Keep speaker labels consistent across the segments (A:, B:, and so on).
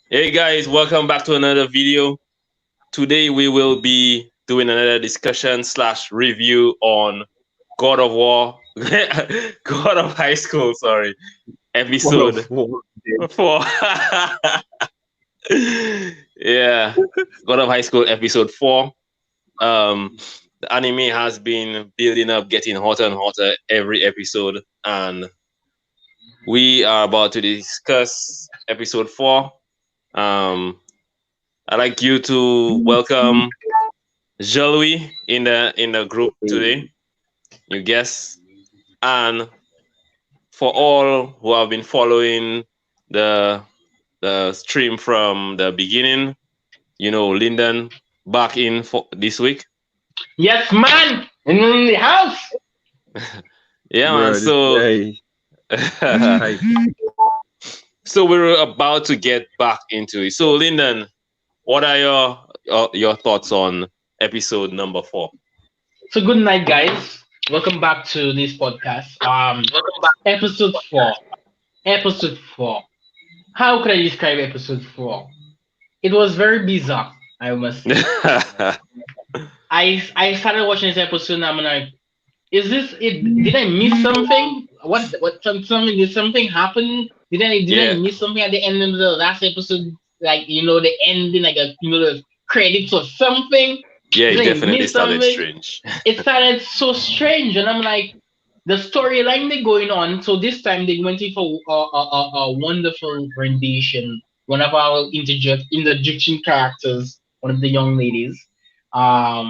A: Hey guys, welcome back to another video. Today we will be doing another discussion slash review on God of War, God of High School, sorry,
B: What a
A: episode
B: fool.
A: 4. Yeah, God of High School episode 4. Um, the anime has been building up, getting hotter and hotter every episode, and we are about to discuss episode 4. Um, I'd like you to welcome Jean-Louis in the group today. You guess, and for all who have been following the the stream from the beginning, Lyndon back in for this week.
C: Yes, man, in the house.
A: Yeah, man.
B: Bro, this
A: So,
B: guy is hype.
A: so we're about to get back into it. So, Lyndon, what are your thoughts on episode number 4?
C: So good night, guys. Welcome back to this podcast. Episode 4. Episode 4. How could I describe episode 4? It was very bizarre, I must say. I started watching this episode and I'm like, is this it? Did I miss something? Something? Did something happen? Did I
A: Yeah,
C: miss something at the end of the last episode? Like the ending, like the credits or something.
A: yeah,
C: Did
A: it
C: I
A: definitely
C: miss
A: started
C: something?
A: strange.
C: It started so strange, and I'm like, the storyline they're going on. So this time they went in for a wonderful rendition. One of our introduction characters, one of the young ladies, or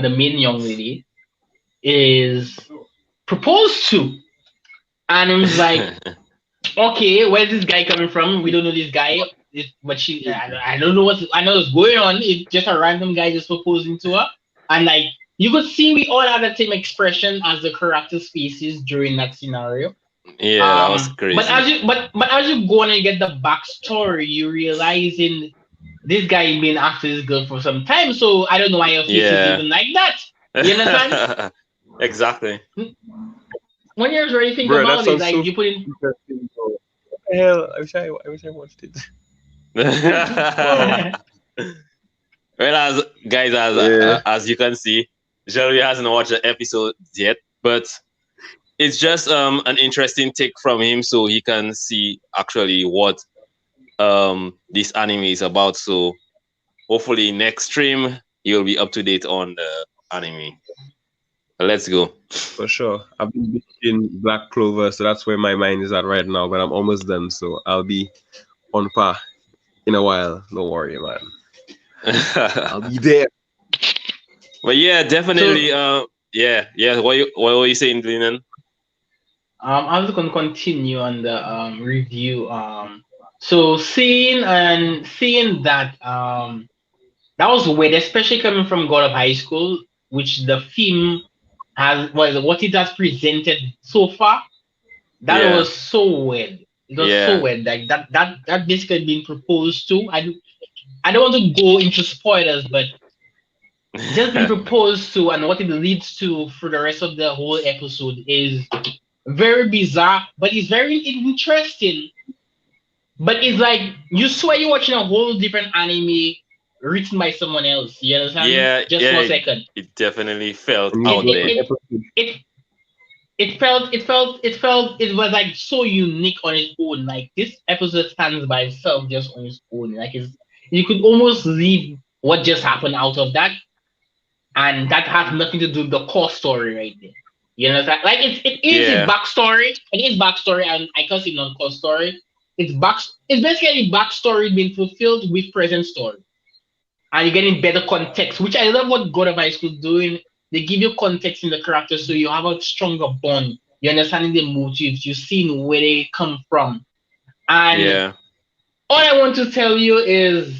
C: the main young lady, is proposed to, and I was like, okay, where's this guy coming from? We don't know this guy. But I don't know I know what's going on. It's just a random guy just proposing to her, and like you could see, we all had the same expression as the character's faces during that scenario.
A: Yeah, that was
C: But
A: crazy.
C: as you go on and get the backstory, you realizing this guy been after this girl for some time. So I don't know why your face is
A: Yeah.
C: even like that. You understand?
A: Exactly.
C: When you really think
B: Bro, that
C: about it,
B: sounds
C: like
B: so
C: you put in.
B: interesting, bro. What the hell? I wish I watched it. Wow.
A: Well, as guys, as
B: Yeah.
A: as you can see, Jerry hasn't watched the episode yet, but it's just an interesting take from him, so he can see actually what this anime is about. So hopefully next stream he'll be up to date on the anime. Let's go.
B: For sure. I've been in Black Clover, so that's where my mind is at right now, but I'm almost done, so I'll be on par in a while. Don't worry, man. I'll be there.
A: But yeah, definitely.
C: So
A: Yeah. What were you saying, Glennon?
C: I'm just gonna continue on the review. So seeing that that was weird, especially coming from God of High School, which the theme has what it has presented so far. That
A: Yeah,
C: was so weird. It was so
A: yeah,
C: weird. Like that basically being proposed to. I don't want to go into spoilers, but just being proposed to and what it leads to for the rest of the whole episode is very bizarre, but it's very interesting. But it's like you swear you're watching a whole different anime written by someone else. You understand?
A: yeah,
C: Just
A: yeah.
C: for a
A: It,
C: second.
A: it definitely felt
B: And
C: It
B: you
A: out
B: got
C: it
A: there.
B: the
C: it
B: episode.
C: it, it was like so unique on its own. Like this episode stands by itself just on its own. Like you could almost leave what just happened out of that, and that has nothing to do with the core story right there. You know, like it is its
A: Yeah,
C: backstory. It is backstory, and I can't say non-core story. It's basically backstory being fulfilled with present story, and you're getting better context, which I love what God of High School doing. They give you context in the characters, so you have a stronger bond. You're understanding the motives. You're seeing where they come from, and
A: yeah.
C: all I want to tell you is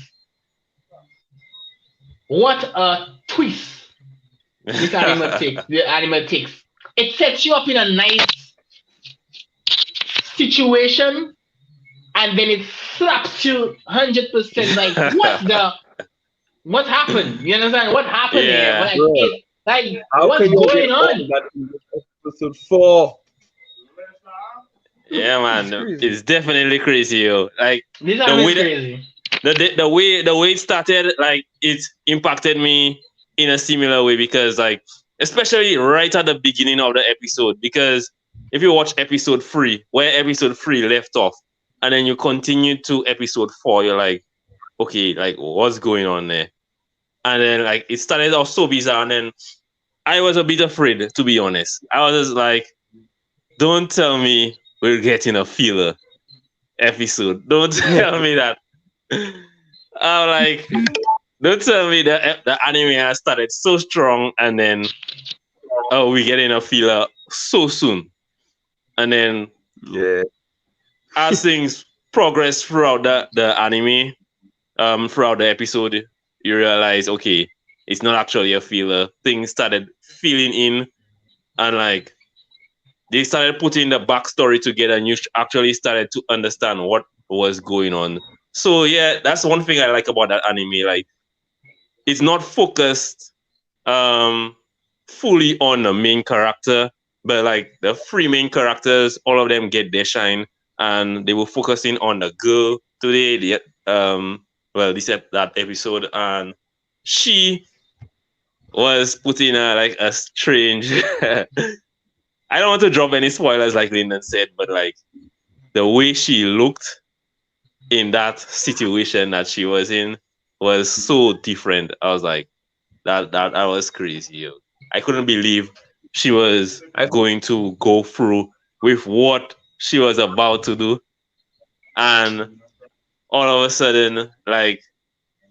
C: what a twist this anime takes. The anime takes. It sets you up in a nice situation, and then it slaps you 100%. Like what happened? You understand what happened here?
A: Yeah,
B: Bro,
C: Like
B: how
C: what's
B: can you get
C: going
B: all
C: on?
B: that in episode 4?
A: yeah,
B: It's
A: man.
B: crazy.
A: It's definitely crazy, yo. Like
C: This
A: the
C: anime
A: way
C: is
A: that
C: crazy.
A: the way it started, like it impacted me in a similar way because like especially right at the beginning of the episode, because if you watch episode 3, where episode 3 left off, and then you continue to episode 4, you're like, okay, like what's going on there? And then like it started off so bizarre, and then I was a bit afraid, to be honest. I was just like, don't tell me we're getting a filler episode. Don't tell me that. I'm like, don't tell me that the anime has started so strong and then oh we're getting a filler so soon. And then
B: Yeah.
A: as things progress throughout the anime, throughout the episode, you realize okay, it's not actually a filler. Things started filling in and like they started putting the backstory together and you actually started to understand what was going on. So yeah, that's one thing I like about that anime. Like it's not focused fully on the main character, but like the three main characters, all of them get their shine, and they were focusing on the girl today. That episode, and she was put in like a strange. I don't want to drop any spoilers, like Lyndon said, but like the way she looked in that situation that she was in was so different. I was like, that was crazy. Yo. I couldn't believe she was
B: I
A: going to go through with what she was about to do, and all of a sudden, like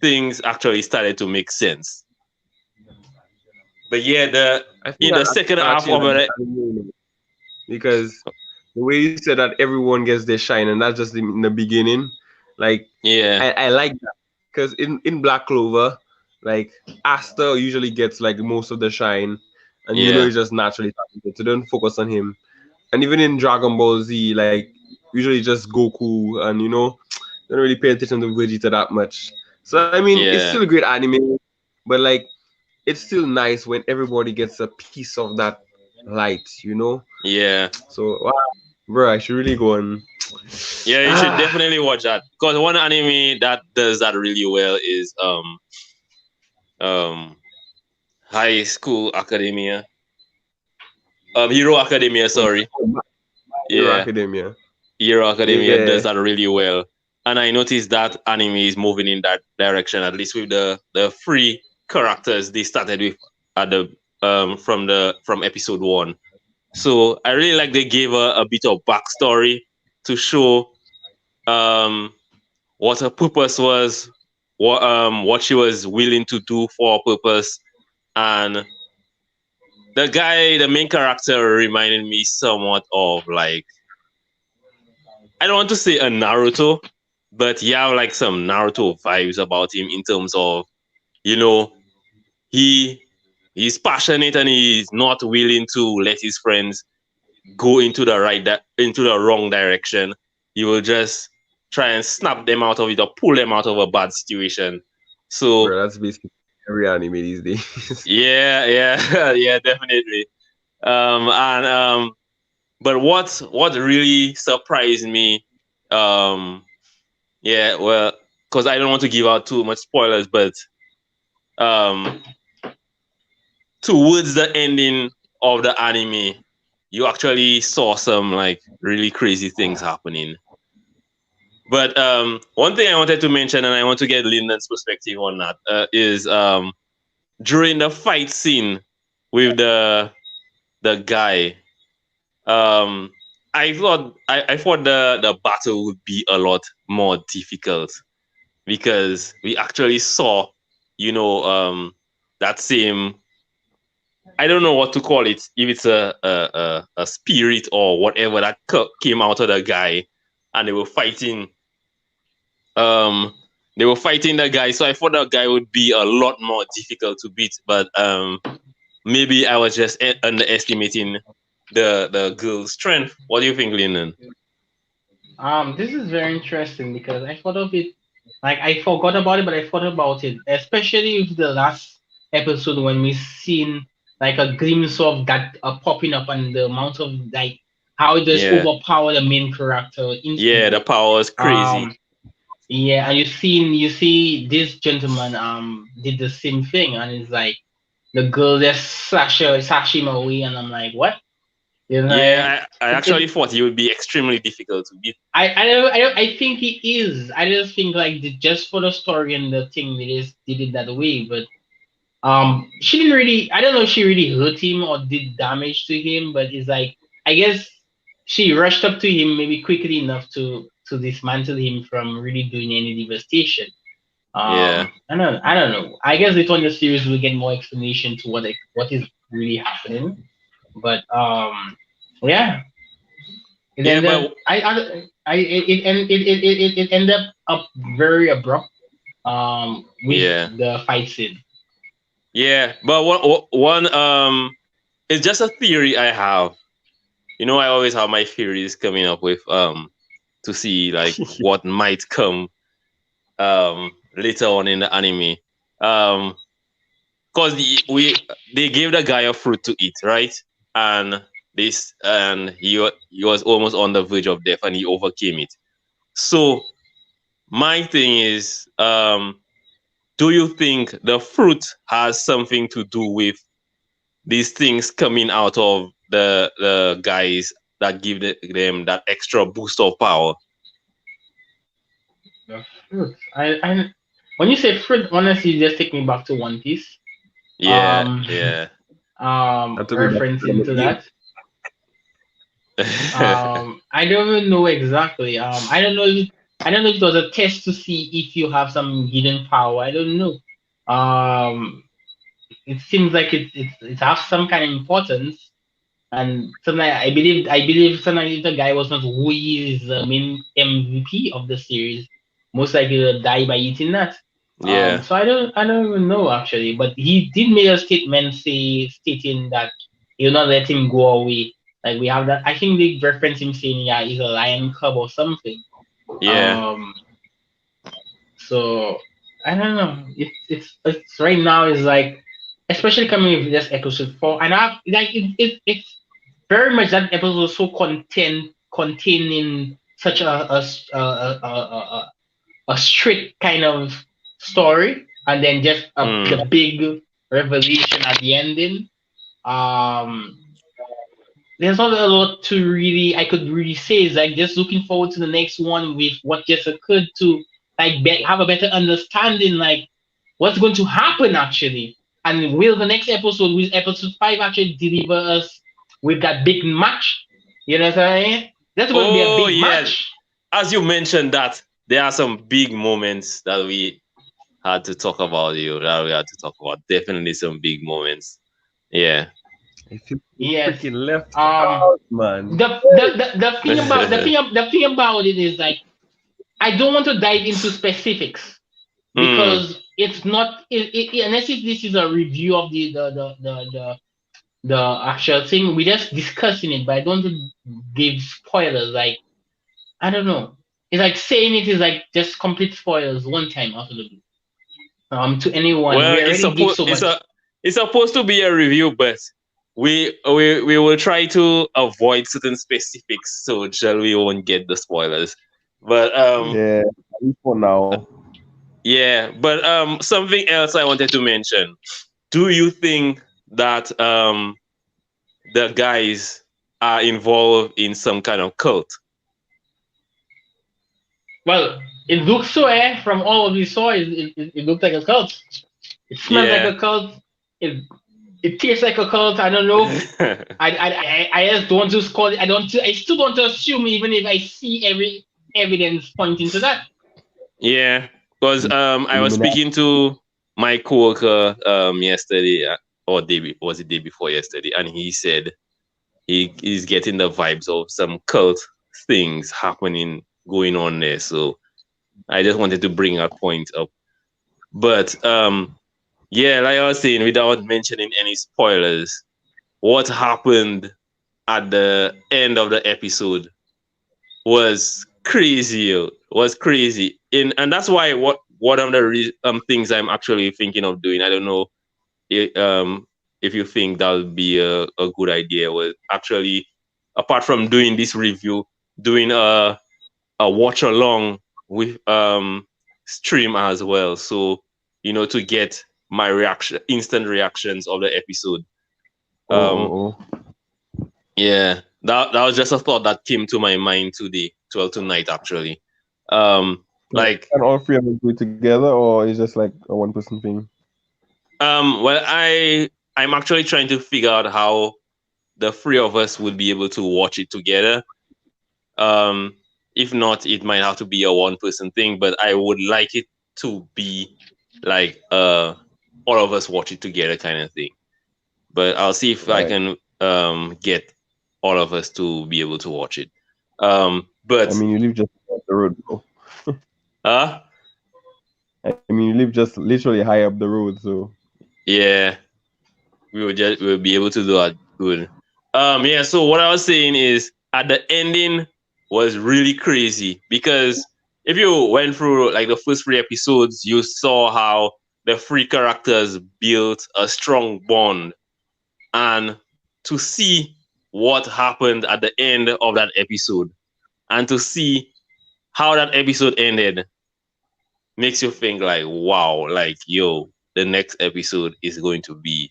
A: things actually started to make sense. But yeah,
B: I think
A: in the second
B: I
A: half
B: actually
A: of
B: like
A: it,
B: the anime because the way you said that everyone gets their shine, and that's just in the beginning. Like
A: yeah,
B: I like that because in Black Clover, like Aster usually gets like most of the shine, and
A: yeah,
B: he's just naturally talented, so don't focus on him. And even in Dragon Ball Z, like usually just Goku, and don't really pay attention to Vegeta that much. So I mean, it's
A: yeah,
B: still a great anime, but like it's still nice when everybody gets a piece of that light.
A: yeah.
B: So wow, bro, I should really go and
A: Yeah, you should
B: ah,
A: definitely watch that. Because one anime that does that really well is um High School Academia. Hero Academia, sorry.
B: Hero
A: Yeah.
B: Academia.
A: Hero Academia does
B: Yeah,
A: that really well. And I noticed that anime is moving in that direction, at least with the three characters they started with at the from episode 1. So I really like they gave a bit of backstory to show um what her purpose was, what she was willing to do for her purpose. And the main character reminded me somewhat of like I don't want to say a Naruto, but yeah, like some Naruto vibes about him in terms of, you know, he he's passionate and he's not willing to let his friends go into into the wrong direction. He will just try and snap them out of it or pull them out of a bad situation. So
B: bro, that's basically every anime these days.
A: yeah, yeah, yeah, definitely. And but what really surprised me, um, yeah, well, because I don't want to give out too much spoilers, but um, towards the ending of the anime, you actually saw some like really crazy things happening. But one thing I wanted to mention, and I want to get Lyndon's perspective on that, is during the fight scene with the guy. Um, I thought the battle would be a lot more difficult because we actually saw, you know, that same I don't know what to call it, if it's a spirit or whatever that came out of the guy, and um they were fighting the guy. So I thought the guy would be a lot more difficult to beat, but maybe I was just underestimating the girl's strength. What do you think, Lyndon?
C: This is very interesting because I thought of it, like I forgot about it, but I thought about it, especially with the last episode when we seen like a glimpse of that popping up and the amount of how it just
A: Yeah,
C: overpower the main character
A: yeah, the
C: instantly.
A: power was crazy.
C: Um, Yeah, and you see this gentleman did the same thing, and it's like the girl just slash him away, and I'm like, what? You know,
A: Yeah, I actually
C: it
A: thought he would be extremely difficult to beat.
C: I think he is. I just think like just for the story and the thing they just did it that way, but she didn't really. I don't know if she really hurt him or did damage to him, but it's like I guess she rushed up to him maybe quickly enough to dismantle him from really doing any devastation.
A: Yeah.
C: I don't know. I guess later on in the series we'll get more explanation to what is really happening. But yeah, it
A: Yeah,
C: ended.
A: but
C: I it ended up very abrupt. With
A: yeah.
C: the fight scene.
A: Yeah, but one it's just a theory I have. You know, I always have my theories coming up with to see like what might come later on in the anime. Um because they gave the guy a fruit to eat, right? And he was almost on the verge of death and he overcame it. So my thing is, do you think the fruit has something to do with these things coming out of the guys that give them that extra boost of power?
C: The fruit. I when you say fruit, honestly, you just take me back to One Piece.
A: Yeah,
C: Um,
A: yeah.
B: Not to be back
C: referencing
B: to
C: to
B: the
C: that. I don't even know exactly. I don't know if it was a test to see if you have some hidden power. I don't know. Um, it seems like it has some kind of importance. And sometimes I believe sometimes if the guy was not who he is the main MVP of the series, most likely he'll die by eating that.
A: Yeah,
C: So I don't even know actually, but he did make a statement stating that he'll not let him go away. Like we have that. I think they reference him saying yeah he's a lion cub or something.
A: yeah,
C: Um, so I don't know. It's right now is like especially coming with this episode 4, and I like it's very much that episode was so containing such a strict kind of story, and then just
A: mm,
C: the big revelation at the ending. Um, there's not a lot to really I could really say. It's like just looking forward to the next one with what just occurred to like have a better understanding, like what's going to happen actually, and will the next episode, with episode 5, actually deliver us with that big match? You know what I'm saying? That's going to be a
A: oh
C: big
A: yeah.
C: match.
A: As you mentioned that there are some big moments that we had to talk about, that we had to talk about. Definitely some big moments. Yeah.
B: I feel
C: Yes.
B: freaking left
C: Um.
B: out, man.
C: The thing about the thing about it is like I don't want to dive into specifics
A: mm,
C: because it's not unless if this is a review of the actual thing. We're just discussing it, but I don't want to give spoilers. Like I don't know. It's like saying it is like just complete spoilers one time out of the blue. To anyone,
A: well,
C: we already give so much.
A: it's supposed to be a review, but we will try to avoid certain specifics so that we won't get the spoilers. But
B: Yeah, at least for now.
A: yeah, but something else I wanted to mention. Do you think that the guys are involved in some kind of cult?
C: Well, it looks so. From all we saw, it looked like a cult. It smells like
A: Yeah.
C: a cult. It it tastes like a cult. I don't know. I just don't just call it. I don't. I still don't assume, even if I see every evidence pointing to that.
A: Yeah, because I was
B: Illuminati.
A: speaking to my coworker yesterday, or was it day before yesterday, and he said he is getting the vibes of some cult things happening going on there. So I just wanted to bring that point up. But yeah, like I was saying, without mentioning any spoilers, what happened at the end of the episode was crazy. Was crazy. And that's why what one of the things I'm actually thinking of doing. I don't know if, if you think that would be a good idea. Was actually, apart from doing this review, doing a watch along with stream as well. So to get my instant reactions of the episode. Um,
B: Oh.
A: yeah, that was just a thought that came to my mind today, tonight actually. Um, like
B: Can all three of us do it together, or is just like a one person thing?
A: well, I'm actually trying to figure out how the three of us would be able to watch it together. Um, if not, it might have to be a one person thing, but I would like it to be like all of us watch it together kind of thing. But I'll see if I
B: Right.
A: can get all of us to be able to watch it.
B: I
A: But
B: mean, you live just up the road, bro.
A: uh
B: I mean, you live just literally high up the road, so
A: yeah, we'll be able to do that good. Yeah, so what I was saying is at the ending was really crazy because if you went through like the first three episodes, you saw how the three characters built a strong bond, and to see what happened at the end of that episode and to see how that episode ended makes you think like, wow, like yo, the next episode is going to be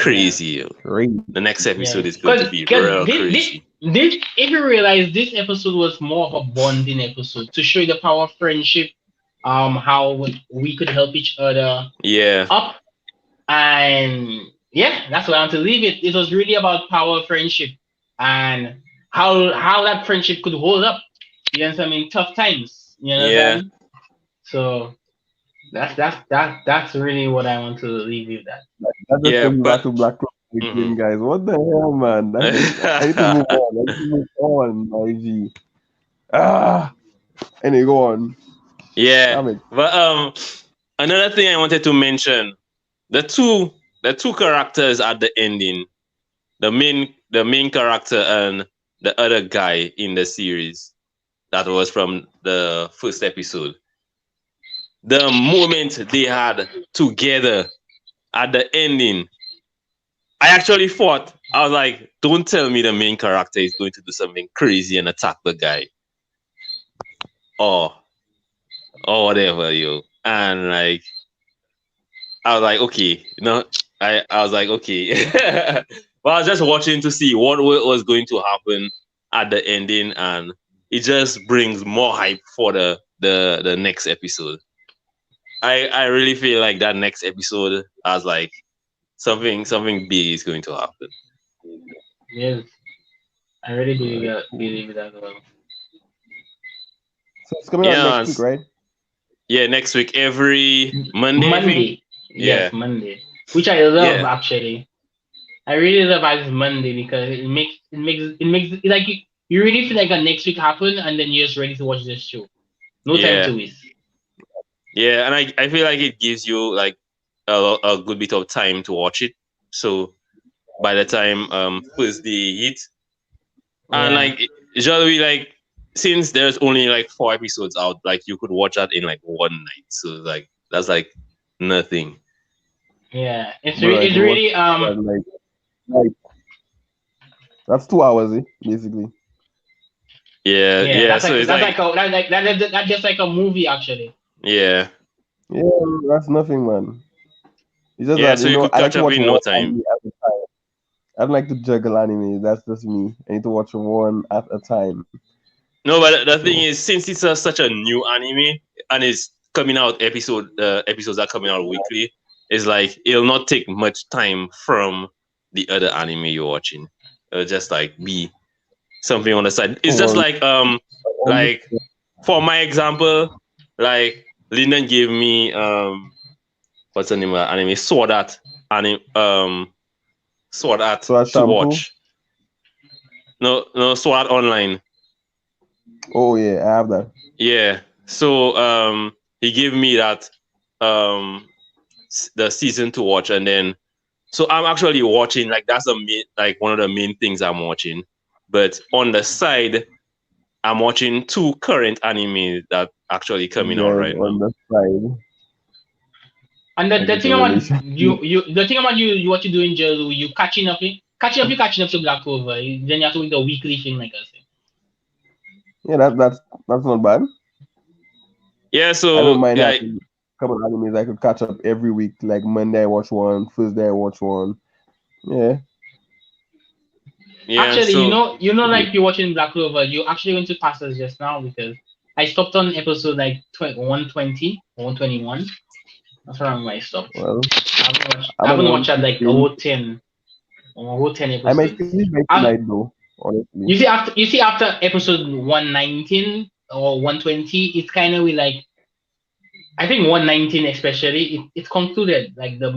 C: Yeah.
A: crazy.
B: crazy.
A: The next episode
C: Yeah,
A: is going to be real
C: this
A: crazy.
C: if you realize this episode was more of a bonding episode to show you the power of friendship, how we could help each other
A: Yeah,
C: up, and yeah, that's where I want to leave it. It was really about power of friendship and how that friendship could hold up. You know what I mean? Tough times. You know what I
A: yeah,
C: mean? So that's really what I want to leave you with that.
B: That just
A: yeah.
B: took me back
A: But
B: to Black Clover
A: mhm.
B: again, guys. What the hell, man? I need to move on. I need to move on, my G. Ah, anyway, go on.
A: Yeah,
B: Damn it.
A: but another thing I wanted to mention, the two characters at the ending, the main character and the other guy in the series that was from the first episode. The moment they had together at the ending, I actually thought, I was like, don't tell me the main character is going to do something crazy and attack the guy or whatever, yo. And like I was like, okay, I was like, okay. But I was just watching to see what was going to happen at the ending, and it just brings more hype for the next episode. I really feel like that next episode has like something big is going to happen.
C: Yes, I really believe
B: Right,
C: that
B: cool.
C: believe that as well.
B: So it's coming out
A: Yeah,
B: next week, right?
A: yeah. Next week, every Monday, I think.
C: Monday.
A: Yeah,
C: Yes, Monday. Which I love
A: yeah,
C: actually. I really love as Monday because it like you really feel like a next week happen and then you're just ready to watch this show. No time
A: yeah,
C: to waste.
A: yeah. And I feel like it gives you like a good bit of time to watch it. So by the time Thursday hits, and
C: Yeah.
A: like usually like since there's only like 4 episodes out, like you could watch that in like one night. So like that's like nothing.
C: Yeah.
B: Bro, I
C: It's
B: could watch
C: really
B: that like that's 2 hours, basically.
A: Yeah,
C: yeah,
A: yeah. So it's
C: that's
A: like
C: like a that's just like a movie actually.
A: yeah,
B: Yeah, that's nothing, man. It's just
A: yeah.
B: that
A: So you could
B: I like
A: catch
B: to
A: up
B: watch
A: in no
B: one
A: time.
B: anime at a time. I don't like to juggle anime. That's just me. I need to watch one at a time.
A: No, but the thing
B: So
A: is, since it's such a new anime and it's coming out episodes are coming out weekly, it's like it'll not take much time from the other anime you're watching. It'll just like be something on the side. It's just
B: well,
A: like for my example, like Lyndon gave me what's the name of that anime? Sword Art
B: so that
A: to
B: shampoo.
A: watch. No, Sword Art Online.
B: Oh yeah, I have that.
A: Yeah. So he gave me that the season to watch, and then so I'm actually watching like that's one of the main things I'm watching. But on the side, I'm watching two current anime that actually coming out
B: Guys
A: right now.
B: on the side,
C: And
B: like
C: the
B: it's a
C: thing about
B: relationship.
C: the thing about you what you do in jail, you catching up to Black Clover. Then you have to do the weekly thing like I said.
B: Yeah, that's not bad.
A: Yeah,
B: I don't
A: so
B: mind
A: yeah,
B: having a couple of animes I could catch up every week. Like Monday I watch one, Thursday I watch one. Yeah.
A: yeah,
C: Actually,
A: so
C: like you're watching Black Clover, you actually went to pass us just now because I stopped on episode like 120 or 121. That's around where I stopped.
B: Well,
C: I
B: I'm on
C: haven't watched that like a
B: 115.
C: whole 10 or a whole 10
B: I might
C: episodes.
B: finish by
C: I,
B: tonight though, honestly.
C: you see after episode 119 or 120, it's kind of like I think 119 especially it's concluded like the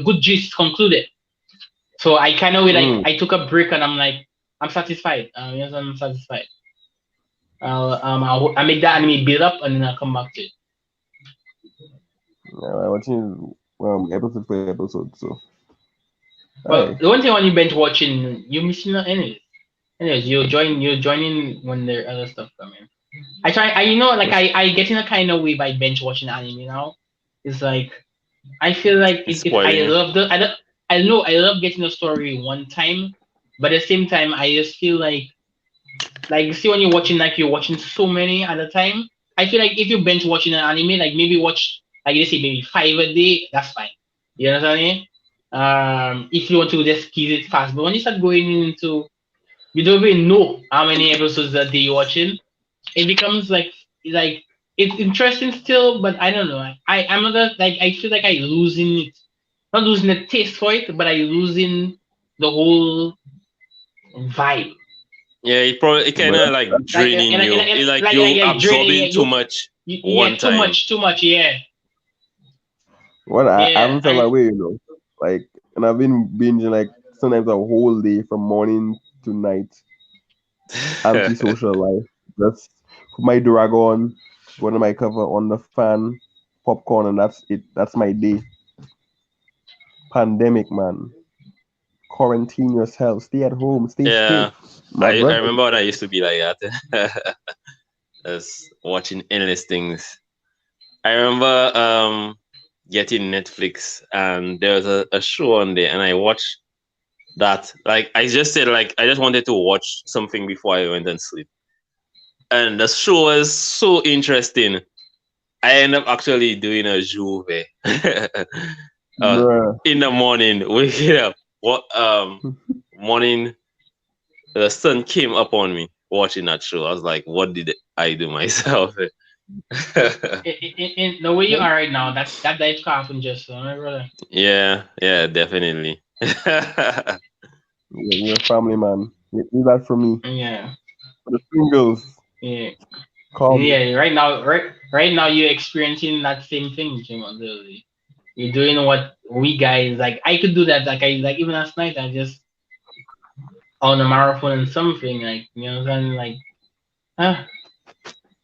C: good gist concluded. So I kind of like
B: Mm.
C: I took a break and I'm like I'm satisfied. Yes, I'm satisfied. I make that anime build up and then I'll come back to it.
B: Yeah, I'm watching episode per episode, so
C: Well,
B: hey.
C: the one thing when you binge watching, you're missing out anyways. Anyways, you're joining when there other stuff coming. I try I like
B: Yes.
C: I get in a kind of way by binge watching anime now. It's like I feel like
A: it's
C: it I
A: spoiling.
C: love the I know I love getting a story one time, but at the same time I just feel like you see when you're watching so many at a time. I feel like if you binge watching an anime, like maybe watch like they say maybe 5 a day, that's fine. You know what I mean? If you want to just squeeze it fast, but when you start going into you don't even know how many episodes that day you're watching, it becomes like it's interesting still, but I don't know. I'm not like I feel like I losing it, not losing the taste for it, but I losing the whole vibe.
A: Yeah, it kind
B: But
A: of like
C: Like
A: draining you. It's like
C: like
A: you
C: draining
A: absorbing too much
C: yeah
A: one time.
C: too much yeah
B: what I
C: yeah
B: haven't felt that
C: and
B: way, Like, and I've been binging like sometimes a whole day from morning to night. Anti-social life. Just put my drag on, go under my cover on the fan, popcorn, and that's it. That's my day. Pandemic, man. Quarantine yourself. Stay at home. Stay
A: Yeah,
B: safe. My
A: I
B: brother.
A: remember when I used to be like that. Just watching endless things. I remember getting Netflix and there was a show on there and I watched that. Like I just said like I just wanted to watch something before I went and sleep. And the show was so interesting. I ended up actually doing a juve uh,
B: Bruh.
A: in the morning, waking up. What morning the sun came up on me watching that show. I was like, what did I do myself?
C: in the way you are right now, that dive can happen just so, my brother.
A: Yeah, yeah, definitely.
B: You're a family man. Do that for me.
C: Yeah,
B: For the singles.
C: yeah,
B: Call me.
C: yeah. Right now, you're experiencing that same thing, Jim. Literally. You're doing what we guys like. I could do that. Like I like even last night. I just on a marathon and something like you know what I'm saying. Like ah,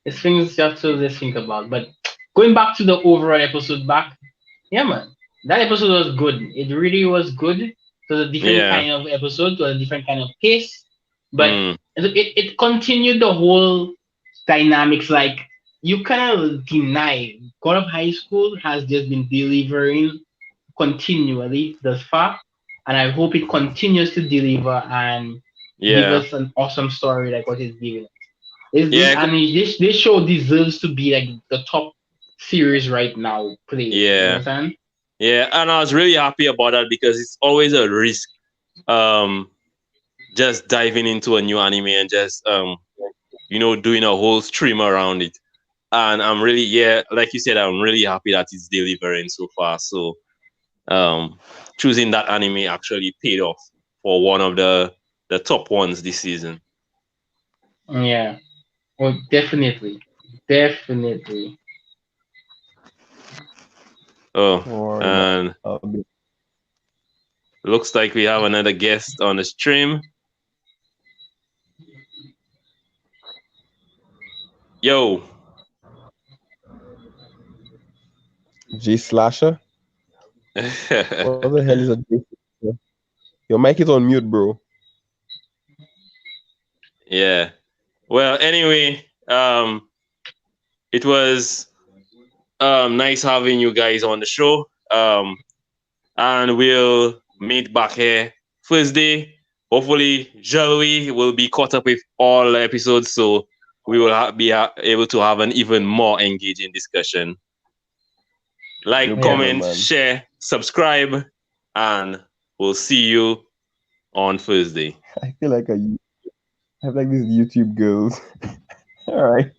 C: it's things you have to just think about. But going back to the overall episode back, yeah, man, that episode was good. It really was good. It was a different
A: Yeah.
C: kind of episode, it was a different kind of pace, but
A: Mm.
C: it continued the whole dynamics. Like you cannot deny God of High School has just been delivering continually thus far, and I hope it continues to deliver and give
A: Yeah.
C: us an awesome story like what it's giving us. This
A: Yeah.
C: I mean this show deserves to be like the top series right now played. You
A: Yeah.
C: understand?
A: Yeah. And I was really happy about that because it's always a risk. Um, just diving into a new anime and just doing a whole stream around it. And I'm really, yeah, like you said, I'm really happy that it's delivering so far. So um choosing that anime actually paid off for one of the top ones this season.
C: Yeah. Well, definitely, definitely.
A: Oh,
B: Don't worry, man.
A: and
B: I'll be.
A: looks like we have another guest on the stream. Yo.
B: G Slasher? What the hell is a G Slasher? Your mic is on mute, bro.
A: Yeah. Well, anyway, it was nice having you guys on the show. And we'll meet back here Thursday. Hopefully, Joey will be caught up with all the episodes, so we will be able to have an even more engaging discussion. Like,
B: No
C: Yeah.
B: problem,
A: comment,
B: man.
A: share, subscribe, and we'll see you on Thursday.
B: I feel like I have like these YouTube girls. All right.